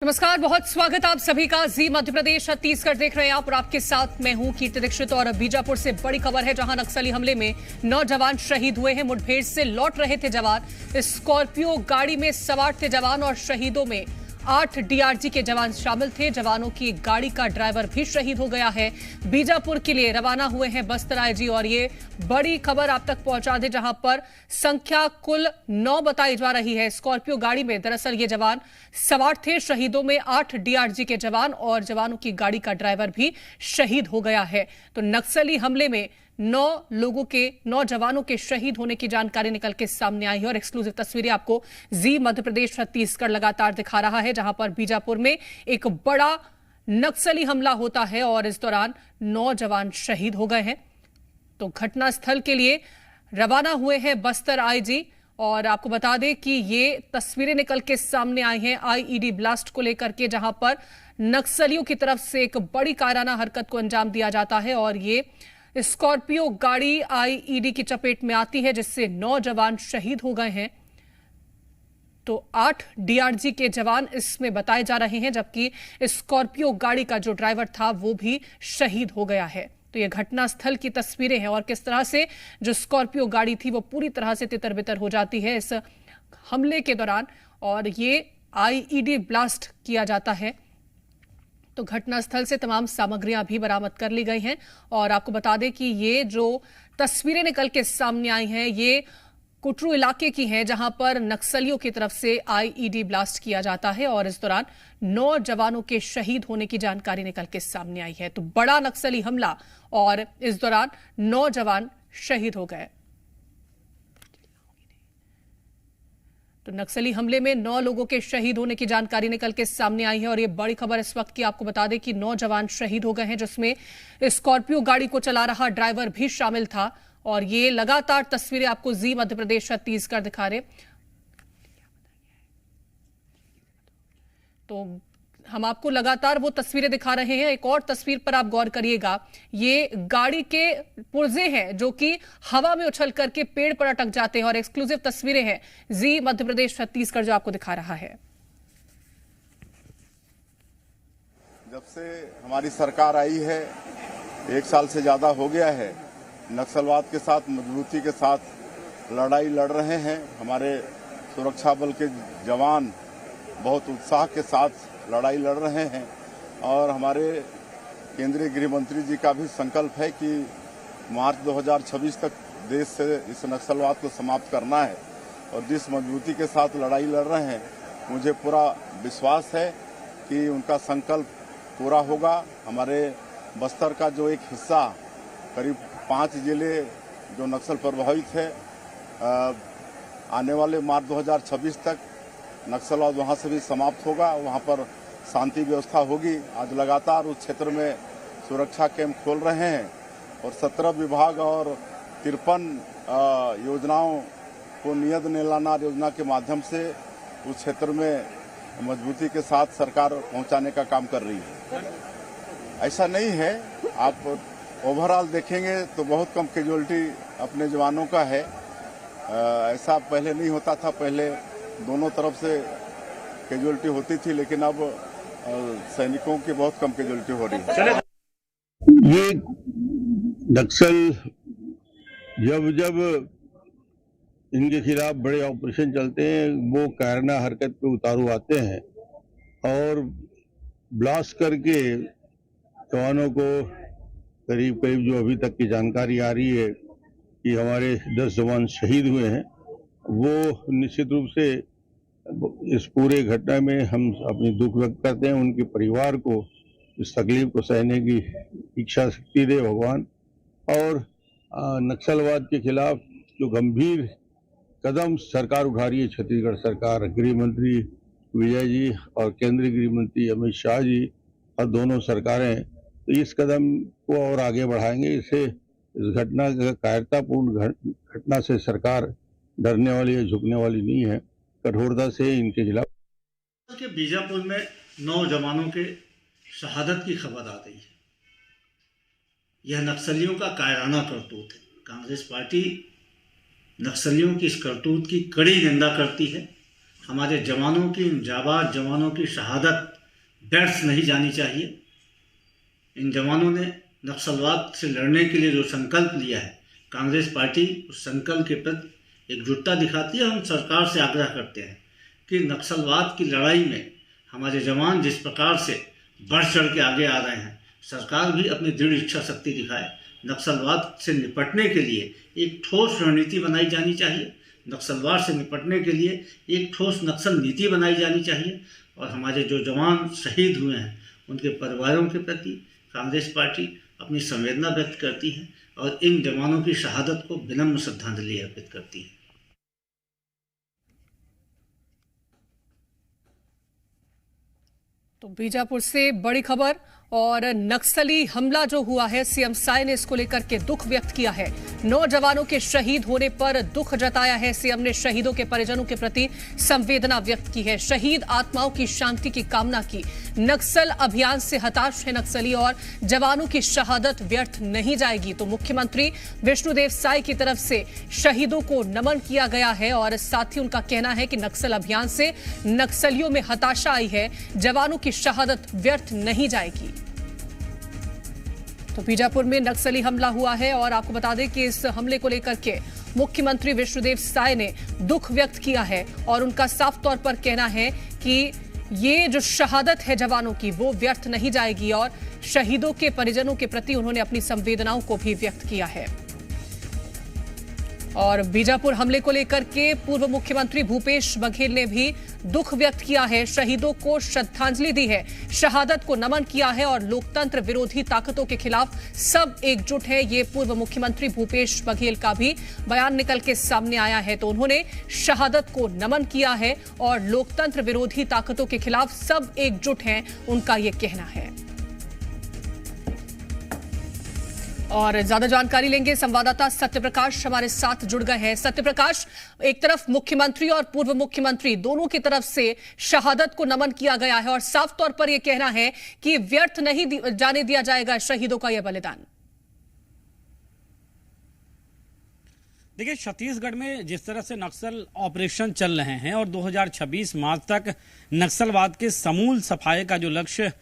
नमस्कार, बहुत स्वागत आप सभी का। जी मध्य प्रदेश छत्तीसगढ़ देख रहे हैं आप और आपके साथ मैं हूं कीर्ति दीक्षित। और बीजापुर से बड़ी खबर है, जहां नक्सली हमले में 9 जवान शहीद हुए हैं। मुठभेड़ से लौट रहे थे जवान, स्कॉर्पियो गाड़ी में सवार थे जवान और शहीदों में 8 डीआरजी के जवान शामिल थे। जवानों की गाड़ी का ड्राइवर भी शहीद हो गया है। बीजापुर के लिए रवाना हुए हैं बस्तर आईजी और ये बड़ी खबर आप तक पहुंचा दे, जहां पर संख्या कुल 9 बताई जा रही है। स्कॉर्पियो गाड़ी में दरअसल ये जवान सवार थे। शहीदों में 8 डीआरजी के जवान और जवानों की गाड़ी का ड्राइवर भी शहीद हो गया है। तो नक्सली हमले में 9 जवानों के शहीद होने की जानकारी निकल के सामने आई है और एक्सक्लूसिव तस्वीरें आपको जी मध्य प्रदेश छत्तीसगढ़ लगातार दिखा रहा है, जहां पर बीजापुर में एक बड़ा नक्सली हमला होता है और इस दौरान 9 जवान शहीद हो गए हैं। तो घटनास्थल के लिए रवाना हुए हैं बस्तर आईजी और आपको बता दें कि ये तस्वीरें निकल के सामने आई हैं आईईडी ब्लास्ट को लेकर के, जहां पर नक्सलियों की तरफ से एक बड़ी कायराना हरकत को अंजाम दिया जाता है और ये स्कॉर्पियो गाड़ी आईईडी की चपेट में आती है, जिससे 9 जवान शहीद हो गए हैं। तो 8 डीआरजी के जवान इसमें बताए जा रहे हैं, जबकि स्कॉर्पियो गाड़ी का जो ड्राइवर था वो भी शहीद हो गया है। तो ये घटनास्थल की तस्वीरें हैं और किस तरह से जो स्कॉर्पियो गाड़ी थी वो पूरी तरह से तितर-बितर हो जाती है इस हमले के दौरान और ये आईईडी ब्लास्ट किया जाता है। तो घटनास्थल से तमाम सामग्रियां भी बरामद कर ली गई हैं और आपको बता दें कि ये जो तस्वीरें निकल के सामने आई हैं ये कुटरू इलाके की हैं, जहां पर नक्सलियों की तरफ से आईईडी ब्लास्ट किया जाता है और इस दौरान 9 जवानों के शहीद होने की जानकारी निकल के सामने आई है। तो बड़ा नक्सली हमला और इस दौरान 9 जवान शहीद हो गए। तो नक्सली हमले में 9 लोगों के शहीद होने की जानकारी निकल के सामने आई है और ये बड़ी खबर इस वक्त की आपको बता दें कि 9 जवान शहीद हो गए हैं, जिसमें स्कॉर्पियो गाड़ी को चला रहा ड्राइवर भी शामिल था। और ये लगातार तस्वीरें आपको जी मध्य प्रदेश छत्तीसगढ़ दिखा रहे। तो हम आपको लगातार वो तस्वीरें दिखा रहे हैं। एक और तस्वीर पर आप गौर करिएगा, ये गाड़ी के पुर्जे हैं जो कि हवा में उछल करके पेड़ पर अटक जाते हैं और एक्सक्लूसिव तस्वीरें हैं जी मध्य प्रदेश छत्तीसगढ़ जो आपको दिखा रहा है। जब से हमारी सरकार आई है 1 साल से ज्यादा हो गया है, नक्सलवाद के साथ मजबूती के साथ लड़ाई लड़ रहे हैं। हमारे सुरक्षा बल के जवान बहुत उत्साह के साथ लड़ाई लड़ रहे हैं और हमारे केंद्रीय गृह मंत्री जी का भी संकल्प है कि मार्च 2026 तक देश से इस नक्सलवाद को समाप्त करना है। और जिस मजबूती के साथ लड़ाई लड़ रहे हैं, मुझे पूरा विश्वास है कि उनका संकल्प पूरा होगा। हमारे बस्तर का जो एक हिस्सा, करीब 5 जिले जो नक्सल प्रभावित है, आने वाले मार्च 2026 तक नक्सलवाद वहां से भी समाप्त होगा। वहां पर शांति व्यवस्था होगी। आज लगातार उस क्षेत्र में सुरक्षा कैंप खोल रहे हैं और 17 विभाग और 53 योजनाओं को नियत नीलानार योजना के माध्यम से उस क्षेत्र में मजबूती के साथ सरकार पहुंचाने का काम कर रही है। ऐसा नहीं है, आप ओवरऑल देखेंगे तो बहुत कम कैजुअलिटी अपने जवानों का है। ऐसा पहले नहीं होता था। पहले दोनों तरफ से कैजुअलिटी होती थी, लेकिन अब सैनिकों की बहुत कम कैजुअलिटी हो रही है। ये नक्सल जब इनके खिलाफ बड़े ऑपरेशन चलते हैं, वो कायराना हरकत पे उतारू आते हैं और ब्लास्ट करके जवानों को करीब जो अभी तक की जानकारी आ रही है कि हमारे 10 जवान शहीद हुए हैं। वो निश्चित रूप से इस पूरे घटना में हम अपनी दुख व्यक्त करते हैं। उनके परिवार को इस तकलीफ को सहने की इच्छा शक्ति दे भगवान। और नक्सलवाद के खिलाफ जो गंभीर कदम सरकार उठा रही है, छत्तीसगढ़ सरकार, गृह मंत्री विजय जी और केंद्रीय गृह मंत्री अमित शाह जी और दोनों सरकारें, तो इस कदम को और आगे बढ़ाएंगे। इससे इस घटना कायरतापूर्ण घटना से सरकार डरने वाली है, झुकने वाली नहीं है। कठोरता से इनके खिलाफ के बीजापुर में 9 जवानों के शहादत की खबर आ गई है। यह नक्सलियों का कायराना करतूत है। कांग्रेस पार्टी नक्सलियों की इस करतूत की कड़ी निंदा करती है। हमारे जवानों की, इन जाबाज जवानों की शहादत व्यर्थ नहीं जानी चाहिए। इन जवानों ने नक्सलवाद से लड़ने के लिए जो संकल्प लिया है, कांग्रेस पार्टी उस संकल्प के प्रति एकजुटता दिखाती है। हम सरकार से आग्रह करते हैं कि नक्सलवाद की लड़ाई में हमारे जवान जिस प्रकार से बढ़ चढ़ के आगे आ रहे हैं, सरकार भी अपनी दृढ़ इच्छा शक्ति दिखाए। नक्सलवाद से निपटने के लिए एक ठोस रणनीति बनाई जानी चाहिए। नक्सलवाद से निपटने के लिए एक ठोस नक्सल नीति बनाई जानी चाहिए। और हमारे जो जवान शहीद हुए हैं, उनके परिवारों के प्रति कांग्रेस पार्टी अपनी संवेदना व्यक्त करती है और इन जवानों की शहादत को विनम्र श्रद्धांजलि अर्पित करती है। तो बीजापुर से बड़ी खबर, और नक्सली हमला जो हुआ है, सीएम साय ने इसको लेकर के दुख व्यक्त किया है। 9 जवानों के शहीद होने पर दुख जताया है। सीएम ने शहीदों के परिजनों के प्रति संवेदना व्यक्त की है, शहीद आत्माओं की शांति की कामना की। नक्सल अभियान से हताश है नक्सली और जवानों की शहादत व्यर्थ नहीं जाएगी। तो मुख्यमंत्री विष्णुदेव साय की तरफ से शहीदों को नमन किया गया है और साथ ही उनका कहना है कि नक्सल अभियान से नक्सलियों में हताशा आई है, जवानों की शहादत व्यर्थ नहीं जाएगी। तो बीजापुर में नक्सली हमला हुआ है और आपको बता दें कि इस हमले को लेकर के मुख्यमंत्री विष्णुदेव साय ने दुख व्यक्त किया है और उनका साफ तौर पर कहना है कि ये जो शहादत है जवानों की, वो व्यर्थ नहीं जाएगी और शहीदों के परिजनों के प्रति उन्होंने अपनी संवेदनाओं को भी व्यक्त किया है। और बीजापुर हमले को लेकर के पूर्व मुख्यमंत्री भूपेश बघेल ने भी दुख व्यक्त किया है, शहीदों को श्रद्धांजलि दी है, शहादत को नमन किया है और लोकतंत्र विरोधी ताकतों के खिलाफ सब एकजुट है। ये पूर्व मुख्यमंत्री भूपेश बघेल का भी बयान निकल के सामने आया है। तो उन्होंने शहादत को नमन किया है और लोकतंत्र विरोधी ताकतों के खिलाफ सब एकजुट हैं, उनका यह कहना है। और ज्यादा जानकारी लेंगे, संवाददाता सत्यप्रकाश हमारे साथ जुड़ गए हैं। सत्यप्रकाश, एक तरफ मुख्यमंत्री और पूर्व मुख्यमंत्री दोनों की तरफ से शहादत को नमन किया गया है और साफ तौर पर यह कहना है कि व्यर्थ नहीं जाने दिया जाएगा शहीदों का यह बलिदान। देखिए, छत्तीसगढ़ में जिस तरह से नक्सल ऑपरेशन चल रहे हैं और 2026 मार्च तक नक्सलवाद के समूल सफाई का जो लक्ष्य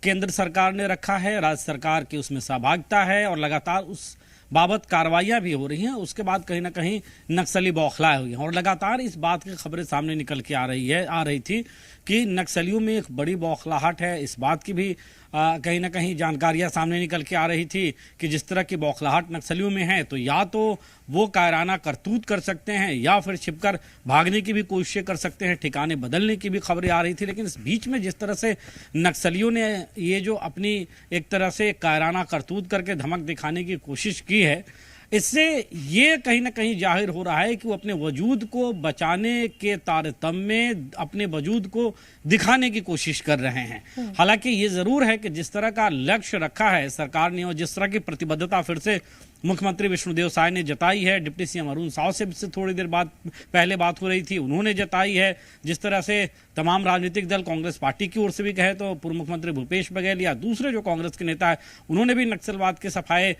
केंद्र सरकार ने रखा है, राज्य सरकार की उसमें सहभागिता है और लगातार उस बाबत कार्रवाइयां भी हो रही हैं। उसके बाद कहीं ना कहीं नक्सली बौखलाए हुई हैं और लगातार इस बात की खबरें सामने निकल के आ रही थी कि नक्सलियों में एक बड़ी बौखलाहट है। इस बात की भी कहीं ना कहीं जानकारियां सामने निकल के आ रही थी कि जिस तरह की बौखलाहट नक्सलियों में है, तो या तो वो कायराना करतूत कर सकते हैं या फिर छिपकर भागने की भी कोशिशें कर सकते हैं, ठिकाने बदलने की भी खबरें आ रही थी। लेकिन इस बीच में जिस तरह से नक्सलियों ने ये जो अपनी एक तरह से कायराना करतूत करके धमक दिखाने की कोशिश की है, इससे ये कहीं ना कहीं जाहिर हो रहा है कि वो अपने वजूद को बचाने के तारतम्य में अपने वजूद को दिखाने की कोशिश कर रहे हैं। हालांकि ये जरूर है कि जिस तरह का लक्ष्य रखा है सरकार ने और जिस तरह की प्रतिबद्धता फिर से मुख्यमंत्री विष्णुदेव साय ने जताई है, डिप्टी सीएम अरुण साव से थोड़ी देर बाद पहले बात हो रही थी, उन्होंने जताई है, जिस तरह से तमाम राजनीतिक दल, कांग्रेस पार्टी की ओर से भी कहे तो पूर्व मुख्यमंत्री भूपेश बघेल या दूसरे जो कांग्रेस के नेता है, उन्होंने भी नक्सलवाद के सफाए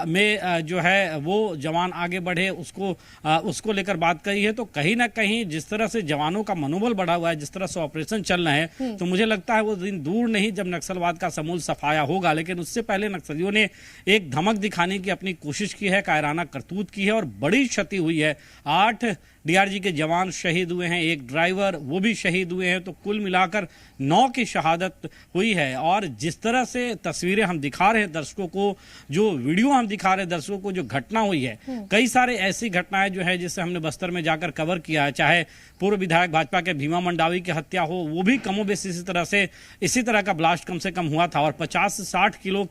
में जो है वो जवान आगे बढ़े उसको लेकर बात कही है। तो कहीं ना कहीं जिस तरह से जवानों का मनोबल बढ़ा हुआ है, जिस तरह से ऑपरेशन चल रहे हैं, तो मुझे लगता है वो दिन दूर नहीं जब नक्सलवाद का समूल सफाया होगा। लेकिन उससे पहले नक्सलियों ने एक धमक दिखाने की अपनी कोशिश की है, कायराना करतूत की है और बड़ी क्षति हुई है। 8 डीआरजी के जवान शहीद हुए हैं, एक ड्राइवर वो भी शहीद हुए हैं, तो कुल मिलाकर 9 की शहादत हुई है। और जिस तरह से तस्वीरें हम दिखा रहे हैं दर्शकों को, जो वीडियो हम दिखा रहे हैं दर्शकों को, जो घटना हुई है, कई सारे ऐसी घटनाएं जो है जिससे हमने बस्तर में जाकर कवर किया है, चाहे पूर्व विधायक भाजपा के भीमा मंडावी की हत्या हो, वो भी कमोबेश इसी तरह का ब्लास्ट कम से कम हुआ था और 50 से 60 किलो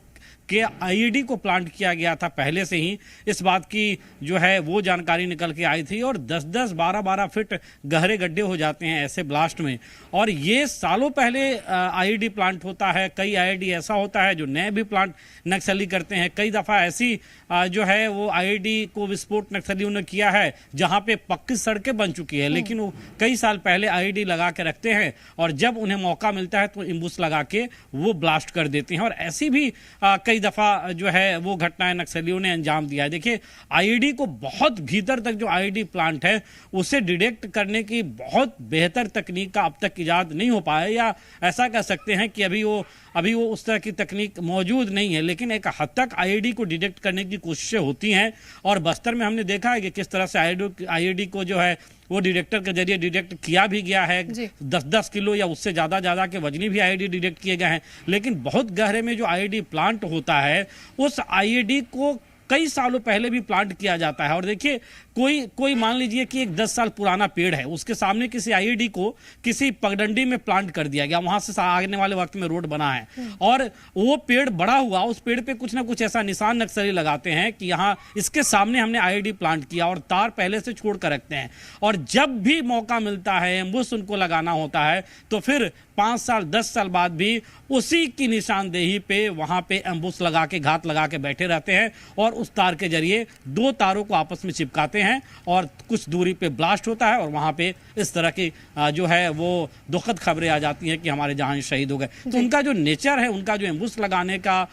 के आईईडी को प्लांट किया गया था पहले से ही। इस बात की जो है वो जानकारी निकल के आई थी और 10-10, 12-12 फीट गहरे गड्ढे हो जाते हैं ऐसे ब्लास्ट में। और ये सालों पहले आईईडी प्लांट होता है, कई आईईडी ऐसा होता है जो नए भी प्लांट नक्सली करते हैं। कई दफ़ा ऐसी जो है वो आईईडी को विस्फोट नक्सलियों ने किया है जहां पे पक्की सड़कें बन चुकी है, लेकिन वो कई साल पहले आईईडी लगा के रखते हैं और जब उन्हें मौका मिलता है तो इम्बुस लगा के वो ब्लास्ट कर देते हैं। और ऐसी भी कई कई दफा जो है वो घटनाएं नक्सलियों ने अंजाम दिया है। देखिए, आईईडी को बहुत भीतर तक जो आईईडी प्लांट है उसे डिटेक्ट करने की बहुत बेहतर तकनीक का अब तक इजाद नहीं हो पाया, या ऐसा कह सकते हैं कि अभी वो उस तरह की तकनीक मौजूद नहीं है। लेकिन एक हद तक आईईडी को डिटेक्ट करने की कोशिशें होती हैं, और बस्तर में हमने देखा है कि किस तरह से आईईडी को जो है वो डिटेक्टर के जरिए डिटेक्ट किया भी गया है। 10-10 किलो या उससे ज्यादा के वजनी भी आईईडी डिटेक्ट किए गए हैं। लेकिन बहुत गहरे में जो आईईडी प्लांट होता है, उस आईईडी को कई सालों पहले भी प्लांट किया जाता है। और देखिए, कोई मान लीजिए कि एक 10 साल पुराना पेड़ है, उसके सामने किसी आईईडी को किसी पगडंडी में प्लांट कर दिया गया, वहां से आने वाले वक्त में रोड बना है, और वो पेड़ बड़ा हुआ, उस पेड़ पे कुछ ना कुछ ऐसा निशान नक्सली लगाते हैं कि यहाँ इसके सामने हमने आईईडी प्लांट किया, और तार पहले से छोड़ कर रखते हैं। और जब भी मौका मिलता है, एम्बुश उनको लगाना होता है, तो फिर 5 साल 10 साल बाद भी उसी की निशानदेही पे वहां पे एम्बुश लगा के, घात लगा के बैठे रहते हैं, और उस तार के जरिए 2 तारों को आपस में चिपकाते हैं, और कुछ दूरी पे ब्लास्ट होता है, और वहां पे इस तरह की जो है वो दुखद खबरें आ जाती हैं कि हमारे जहां शहीद हो गए। तो उनका जो नेचर है, उनका जो एम्बुश लगाने का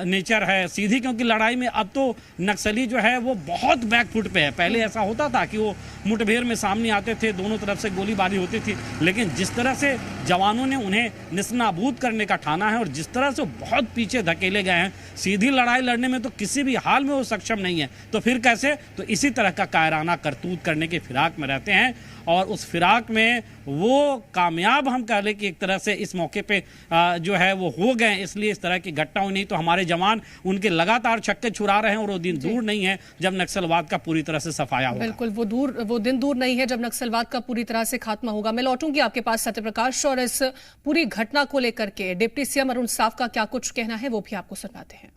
नेचर है सीधी, क्योंकि लड़ाई में अब तो नक्सली जो है वो बहुत बैकफुट पे है। पहले ऐसा होता था कि वो मुठभेड़ में सामने आते थे, दोनों तरफ से गोलीबारी होती थी, लेकिन जिस तरह से जवानों ने उन्हें निस्नाबूद करने का ठाना है, और जिस तरह से बहुत पीछे धकेले गए हैं, सीधी लड़ाई लड़ने में तो किसी भी हाल में वो सक्षम नहीं है, तो फिर कैसे? तो इसी तरह का कायराना करतूत करने के फिराक में रहते हैं, और उस फिराक में वो कामयाब हम कह लें कि एक तरह से इस मौके पे जो है वो हो गए, इसलिए इस तरह की घटना हुई। नहीं तो हमारे जवान उनके लगातार छक्के छुड़ा रहे हैं, और वो दिन दूर नहीं है जब नक्सलवाद का पूरी तरह से सफाया होगा। बिल्कुल, वो दिन दूर नहीं है जब नक्सलवाद का पूरी तरह से खात्मा होगा। मैं लौटूंगी आपके पास सत्यप्रकाश, और इस पूरी घटना को लेकर के डिप्टी सीएम अरुण साफ का क्या कुछ कहना है वो भी आपको सुनाते हैं।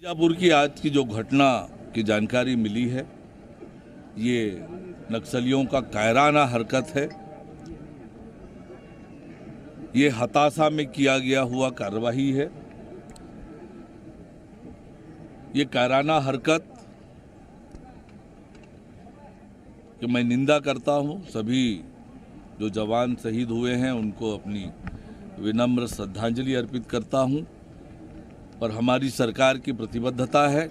बीजापुर की आज की जो घटना की जानकारी मिली है, ये नक्सलियों का कायराना हरकत है। ये हताशा में किया गया हुआ कार्रवाई है। ये कायराना हरकत कि मैं निंदा करता हूं। सभी जो जवान शहीद हुए हैं उनको अपनी विनम्र श्रद्धांजलि अर्पित करता हूं, और हमारी सरकार की प्रतिबद्धता है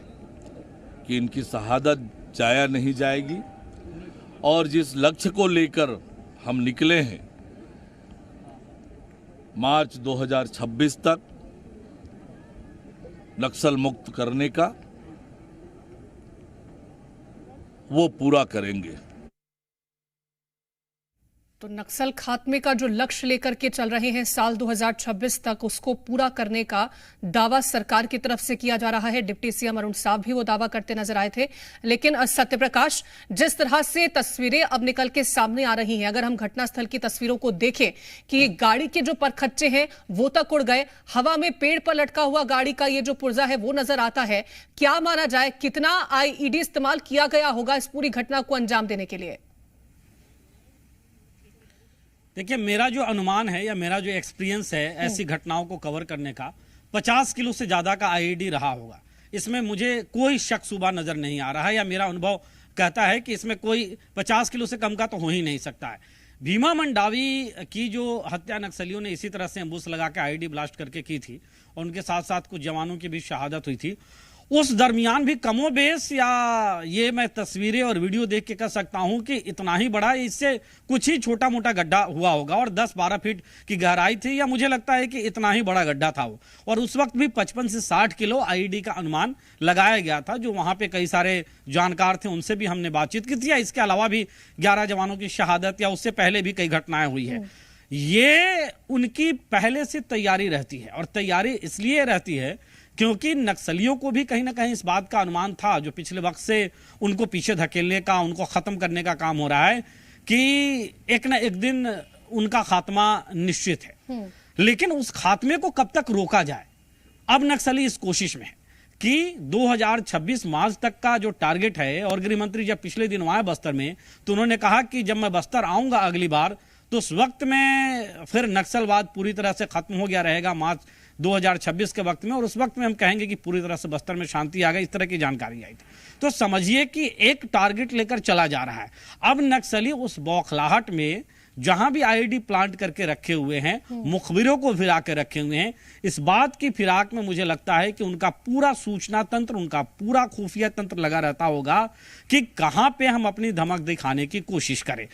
कि इनकी शहादत जाया नहीं जाएगी, और जिस लक्ष्य को लेकर हम निकले हैं मार्च 2026 तक नक्सल मुक्त करने का, वो पूरा करेंगे। तो नक्सल खात्मे का जो लक्ष्य लेकर के चल रहे हैं साल 2026 तक, उसको पूरा करने का दावा सरकार की तरफ से किया जा रहा है। डिप्टी सीएम अरुण साफ भी वो दावा करते नजर आए थे। लेकिन सत्यप्रकाश, जिस तरह से तस्वीरें अब निकल के सामने आ रही हैं, अगर हम घटनास्थल की तस्वीरों को देखें कि गाड़ी के जो परखच्चे हैं वो तक उड़ गए, हवा में पेड़ पर लटका हुआ गाड़ी का ये जो पुर्जा है वो नजर आता है, क्या माना जाए कितना आईईडी इस्तेमाल किया गया होगा इस पूरी घटना को अंजाम देने के लिए? देखिए, मेरा जो अनुमान है या मेरा जो एक्सपीरियंस है ऐसी घटनाओं को कवर करने का, 50 किलो से ज्यादा का आईईडी रहा होगा। इसमें मुझे कोई शक शुबा नजर नहीं आ रहा है, या मेरा अनुभव कहता है कि इसमें कोई 50 किलो से कम का तो हो ही नहीं सकता है। भीमा मंडावी की जो हत्या नक्सलियों ने इसी तरह से एम्बुश लगा के आईईडी ब्लास्ट करके की थी, और उनके साथ साथ कुछ जवानों की भी शहादत हुई थी, उस दरमियान भी कमोबेश, या ये मैं तस्वीरें और वीडियो देख के कह सकता हूं कि इतना ही बड़ा, इससे कुछ ही छोटा मोटा गड्ढा हुआ होगा, और 10-12 फीट की गहराई थी, या मुझे लगता है कि इतना ही बड़ा गड्ढा था वो। और उस वक्त भी 55 से 60 किलो आईईडी का अनुमान लगाया गया था। जो वहां पे कई सारे जानकार थे उनसे भी हमने बातचीत की थी, या इसके अलावा भी 11 जवानों की शहादत, या उससे पहले भी कई घटनाएं हुई है। ये उनकी पहले से तैयारी रहती है, और तैयारी इसलिए रहती है क्योंकि नक्सलियों को भी कहीं ना कहीं इस बात का अनुमान था, जो पिछले वक्त से उनको पीछे धकेलने का, उनको खत्म करने का काम हो रहा है, कि एक ना एक दिन उनका खात्मा निश्चित है। लेकिन उस खात्मे को कब तक रोका जाए, अब नक्सली इस कोशिश में है कि 2026 मार्च तक का जो टारगेट है, और गृह मंत्री जब पिछले दिन आए बस्तर में, तो उन्होंने कहा कि जब मैं बस्तर आऊंगा अगली बार, तो उस वक्त में फिर नक्सलवाद पूरी तरह से खत्म हो गया रहेगा मार्च 2026 के वक्त में, और उस वक्त में हम कहेंगे कि पूरी तरह से बस्तर में शांति आ गई। इस तरह की जानकारी आई थी। तो समझिए कि एक टारगेट लेकर चला जा रहा है। अब नक्सली उस बौखलाहट में जहां भी आईईडी प्लांट करके रखे हुए हैं, मुखबिरों को फिरा के रखे हुए हैं। इस बात की फिराक में मुझे लगता है कि उनका पूरा सूचना तंत्र, उनका पूरा खुफिया तंत्र लगा रहता होगा कि कहां पे हम अपनी धमक दिखाने की कोशिश करें।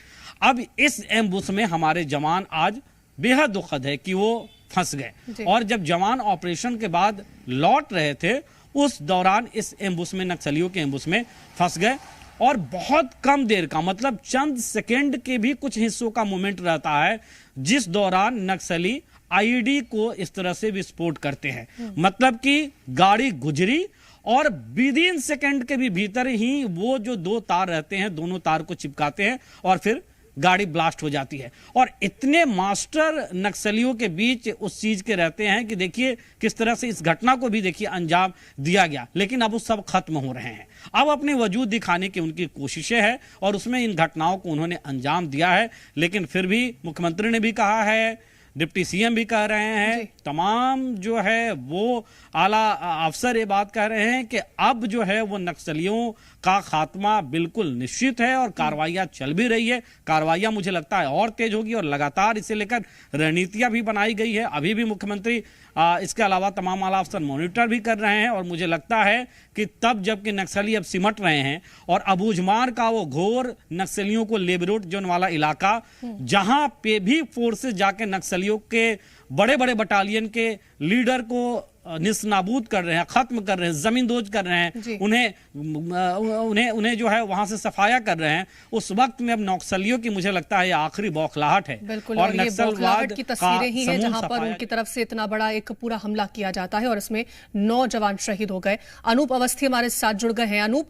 अब इस एम्बुश में हमारे जवान आज बेहद दुखद है कि वो फंस गए, और जब जवान ऑपरेशन के बाद लौट रहे थे उस दौरान इस एम्बुश में, नक्सलियों के एम्बुश में फंस गए। और बहुत कम देर का, मतलब चंद सेकंड के भी कुछ हिस्सों का मूवमेंट रहता है जिस दौरान नक्सली आईईडी को इस तरह से विस्फोट करते हैं। मतलब कि गाड़ी गुजरी और विदिन सेकंड के भी भीतर ही वो जो दो तार रहते हैं, दोनों तार को चिपकाते हैं और फिर गाड़ी ब्लास्ट हो जाती है। और इतने मास्टर नक्सलियों के बीच उस चीज के रहते हैं कि देखिए किस तरह से इस घटना को भी देखिए अंजाम दिया गया। लेकिन अब वो सब खत्म हो रहे हैं, अब अपने वजूद दिखाने की उनकी कोशिशें हैं और उसमें इन घटनाओं को उन्होंने अंजाम दिया है। लेकिन फिर भी मुख्यमंत्री ने भी कहा है, डिप्टी सीएम भी कह रहे हैं, तमाम जो है वो आला अफसर ये बात कह रहे हैं कि अब जो है वो नक्सलियों का खात्मा बिल्कुल निश्चित है और कार्रवाइयां चल भी रही है। कार्रवाइयां मुझे लगता है और तेज होगी और लगातार इसे लेकर रणनीतियां भी बनाई गई है। अभी भी मुख्यमंत्री इसके अलावा तमाम आला अफसर मॉनिटर भी कर रहे हैं और मुझे लगता है कि तब जबकि नक्सली अब सिमट रहे हैं और अबूझमार का वो घोर नक्सलियों को लेबरोट जोन वाला इलाका, जहां पे भी फोर्सेस जाके नक्सलियों के बड़े बड़े बटालियन के लीडर को निस्नाबूद कर रहे हैं, खत्म कर रहे हैं, जमींदोज कर रहे हैं, उन्हें जो है वहां से सफाया कर रहे हैं, उस वक्त में अब नक्सलियों की मुझे लगता है आखिरी बौखलाहट है। बिल्कुल, और ये बौखलाहट की तस्वीरें ही हैं जहां पर उनकी तरफ से इतना बड़ा एक पूरा हमला किया जाता है और इसमें 9 जवान शहीद हो गए। अनूप अवस्थी हमारे साथ जुड़ गए हैं। अनूप,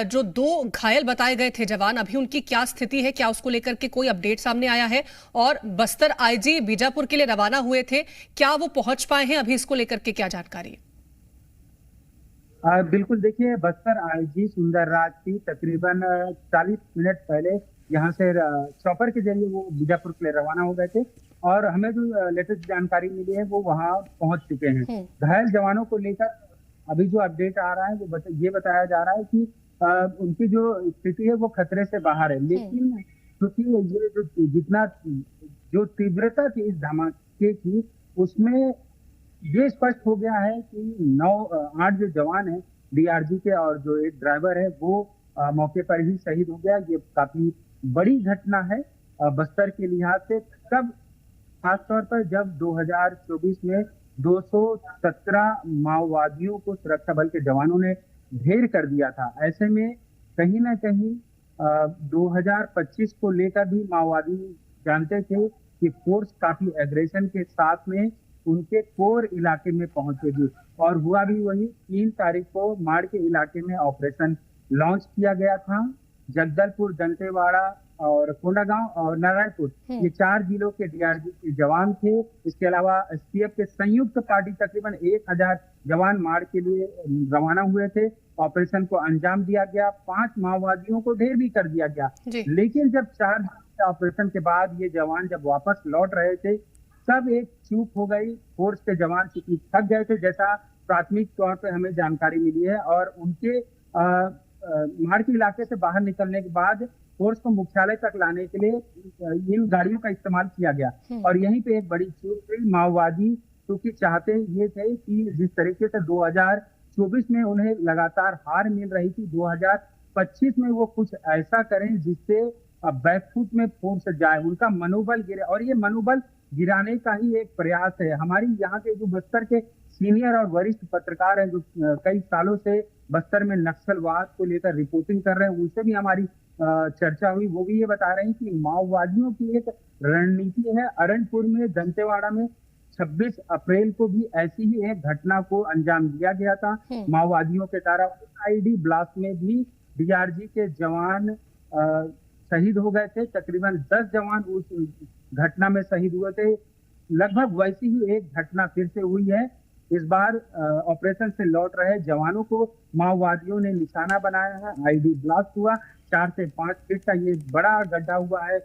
जो 2 घायल बताए गए थे जवान, अभी उनकी क्या स्थिति है? क्या उसको लेकर के कोई अपडेट सामने आया है? और बस्तर आईजी बीजापुर के लिए रवाना हुए थे, क्या वो पहुंच पाए हैं? अभी इसको लेकर के क्या जानकारी है? बिल्कुल, देखिए बस्तर आईजी सुंदर राज की तकरीबन 40 मिनट पहले यहाँ से चॉपर के जरिए वो बीजापुर के लिए रवाना हो गए थे और हमें जो लेटेस्ट जानकारी मिली है वो वहाँ पहुंच चुके हैं। घायल जवानों को लेकर अभी जो अपडेट आ रहा है वो ये बताया जा रहा है कि उनकी जो स्थिति है वो खतरे से बाहर है। लेकिन क्योंकि ये जो जितना जो तीव्रता थी इस धमाके की, उसमें ये स्पष्ट हो गया है कि 8 जो जवान हैं डीआरजी के और जो एक ड्राइवर है वो मौके पर ही शहीद हो गया। ये काफी बड़ी घटना है बस्तर के लिहाज से, तब खासतौर पर जब 2024 में 217 माओवादियों को सुरक्षा बल के जवानों ने ढेर कर दिया था। ऐसे में कहीं ना कहीं 2025 को लेकर भी माओवादी जानते थे कि फोर्स काफी एग्रेशन के साथ में उनके कोर इलाके में पहुंचेगी और हुआ भी वही। 3 तारीख को माड़ के इलाके में ऑपरेशन लॉन्च किया गया था। जगदलपुर, दंतेवाड़ा और कोंडागांव और नारायणपुर, ये 4 जिलों के डीआरजी के जवान थे। इसके अलावा एसटीएफ के संयुक्त पार्टी तकरीबन 1000 जवान माड़ के लिए रवाना हुए थे। ऑपरेशन को अंजाम दिया गया, 5 माओवादियों को ढेर भी कर दिया गया। लेकिन जब 4 दिन के ऑपरेशन के बाद ये जवान जब वापस लौट रहे थे, सब एक चूक हो गई। फोर्स के जवान चूंकि थक गए थे, जैसा प्राथमिक तौर पे हमें जानकारी मिली है, और उनके माड़ के इलाके से बाहर निकलने के बाद फोर्स को मुख्यालय तक लाने के लिए इन गाड़ियों का इस्तेमाल किया गया और यहीं पे एक बड़ी चूक हुई। माओवादी क्योंकि चाहते ये थे कि जिस तरीके से 2024 में उन्हें लगातार हार मिल रही थी, 2025 में वो कुछ ऐसा करें जिससे बैकफुट में फोर्स जाए, उनका मनोबल गिरे, और ये मनोबल गिराने का ही एक प्रयास है। हमारी यहाँ के जो बस्तर के सीनियर और वरिष्ठ पत्रकार हैं जो कई सालों से बस्तर में नक्सलवाद को लेकर रिपोर्टिंग कर रहे हैं, उनसे भी हमारी चर्चा हुई। वो भी ये बता रहे हैं कि माओवादियों की एक रणनीति है। अरनपुर में, दंतेवाड़ा में 26 अप्रैल को भी ऐसी ही एक घटना को अंजाम दिया गया था माओवादियों के द्वारा। आईडी ब्लास्ट में भी डीआरजी के जवान शहीद हो गए थे। तकरीबन 10 जवान उस घटना में शहीद हुए थे। लगभग वैसी ही एक घटना फिर से हुई है। इस बार ऑपरेशन से लौट रहे जवानों को माओवादियों ने निशाना बनाया है। आईडी ब्लास्ट हुआ, 4 से 5 फीट का ये बड़ा गड्ढा हुआ है।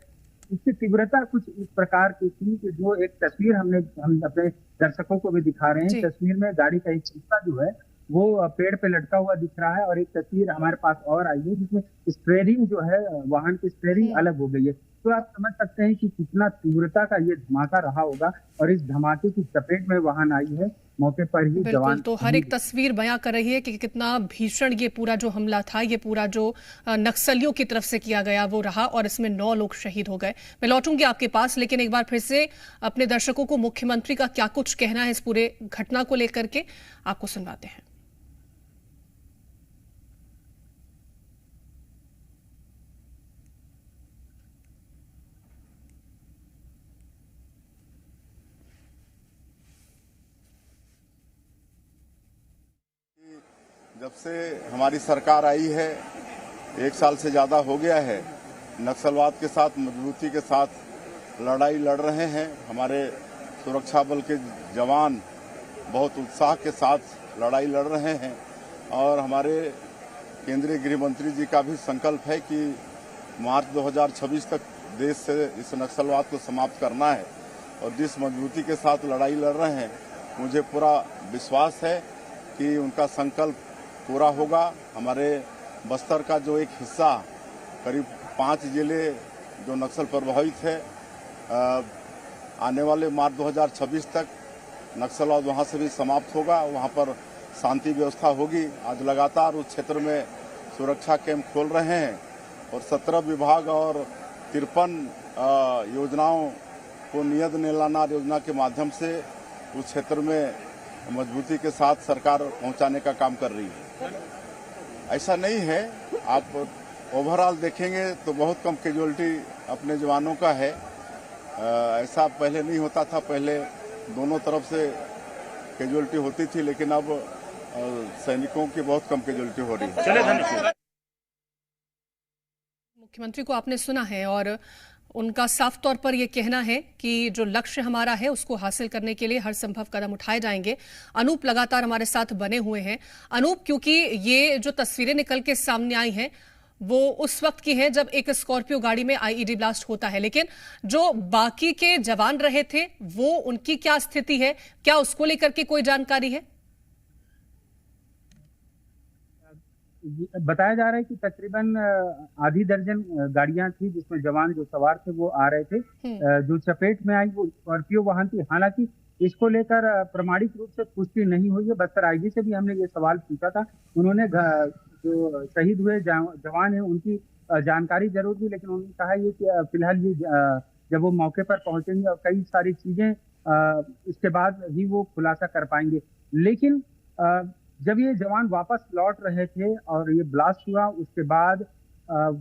इसकी तीव्रता कुछ इस प्रकार की थी कि जो एक तस्वीर हम अपने दर्शकों को भी दिखा रहे हैं। तस्वीर में गाड़ी का एक हिस्सा जो है वो पेड़ पे लटका हुआ दिख रहा है और एक तस्वीर हमारे पास और आई है जिसमें स्टीयरिंग जो है, वाहन की स्टीयरिंग अलग हो गई है। तो आप समझ सकते हैं कि कितना तीव्रता का ये धमाका रहा होगा और इस धमाके की चपेट में वाहन आई है। मौके पर ही बिल्कुल, जवान तो हर एक तस्वीर बयां कर रही है कि कितना भीषण ये पूरा जो हमला था, ये पूरा जो नक्सलियों की तरफ से किया गया वो रहा और इसमें 9 लोग शहीद हो गए। मैं लौटूंगी आपके पास, लेकिन एक बार फिर से अपने दर्शकों को मुख्यमंत्री का क्या कुछ कहना है इस पूरे घटना को लेकर के आपको सुनवाते हैं। जब से हमारी सरकार आई है, 1 साल से ज्यादा हो गया है, नक्सलवाद के साथ मजबूती के साथ लड़ाई लड़ रहे हैं। हमारे सुरक्षा बल के जवान बहुत उत्साह के साथ लड़ाई लड़ रहे हैं और हमारे केंद्रीय गृह मंत्री जी का भी संकल्प है कि मार्च 2026 तक देश से इस नक्सलवाद को समाप्त करना है और जिस मजबूती के साथ लड़ाई लड़ रहे हैं, मुझे पूरा विश्वास है कि उनका संकल्प पूरा होगा। हमारे बस्तर का जो एक हिस्सा, करीब 5 जिले जो नक्सल प्रभावित है, आने वाले मार्च 2026 तक नक्सलवाद वहां से भी समाप्त होगा, वहां पर शांति व्यवस्था होगी। आज लगातार उस क्षेत्र में सुरक्षा कैंप खोल रहे हैं और 17 विभाग और 53 योजनाओं को नियत नीलानार योजना के माध्यम से उस क्षेत्र में मजबूती के साथ सरकार पहुंचाने का काम कर रही है। ऐसा नहीं है, आप ओवरऑल देखेंगे तो बहुत कम कैजुअलिटी अपने जवानों का है। ऐसा पहले नहीं होता था, पहले दोनों तरफ से कैजुअलिटी होती थी, लेकिन अब सैनिकों की बहुत कम कैजुअलिटी हो रही है। मुख्यमंत्री को आपने सुना है और उनका साफ तौर पर यह कहना है कि जो लक्ष्य हमारा है उसको हासिल करने के लिए हर संभव कदम उठाए जाएंगे। अनूप लगातार हमारे साथ बने हुए हैं। अनूप, क्योंकि ये जो तस्वीरें निकल के सामने आई हैं वो उस वक्त की है जब एक स्कॉर्पियो गाड़ी में आईईडी ब्लास्ट होता है, लेकिन जो बाकी के जवान रहे थे वो उनकी क्या स्थिति है, क्या उसको लेकर के कोई जानकारी है? बताया जा रहा है कि तकरीबन आधी दर्जन गाड़ियां थी जिसमें जवान जो सवार थे वो आ रहे थे। जो चपेट में आई वो स्कॉर्पियो वाहन थी। हालांकि इसको लेकर प्रमाणिक रूप से पुष्टि नहीं हुई है। बस्तर आईजी से भी हमने ये सवाल पूछा था। उन्होंने जो शहीद हुए जवान है उनकी जानकारी जरूर दी, लेकिन उन्होंने कहा ये कि फिलहाल ये जब वो मौके पर पहुंचेंगे और कई सारी चीजें इसके बाद ही वो खुलासा कर पाएंगे। लेकिन जब ये जवान वापस लौट रहे थे और ये ब्लास्ट हुआ, उसके बाद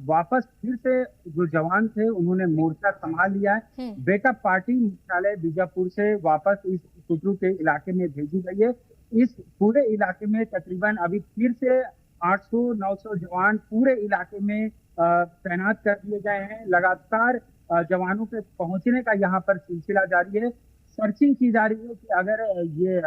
वापस फिर से जो जवान थे उन्होंने मोर्चा संभाल लिया है। बेटा पार्टी मुख्यालय बीजापुर से वापस इस कुटरू के इलाके में भेजी गई है। इस पूरे इलाके में तकरीबन अभी फिर से 800-900 जवान पूरे इलाके में तैनात कर दिए गए हैं। लगातार जवानों के पहुंचने का यहाँ पर सिलसिला जारी है। सर्चिंग की जा रही है कि अगर ये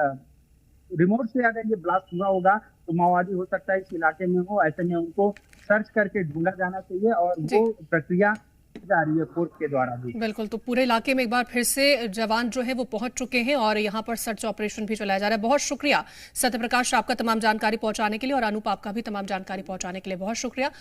रिमोट से अगर ये ब्लास्ट हुआ होगा तो माओवादी हो सकता है इस इलाके में हो। ऐसे में उनको सर्च करके ढूंढा जाना चाहिए और वो प्रक्रिया जा रही है फोर्स के द्वारा भी। बिल्कुल, तो पूरे इलाके में एक बार फिर से जवान जो है वो पहुंच चुके हैं और यहाँ पर सर्च ऑपरेशन भी चलाया जा रहा है। बहुत शुक्रिया सत्यप्रकाश आपका तमाम जानकारी पहुंचाने के लिए और अनूप आपका भी तमाम जानकारी पहुंचाने के लिए बहुत शुक्रिया।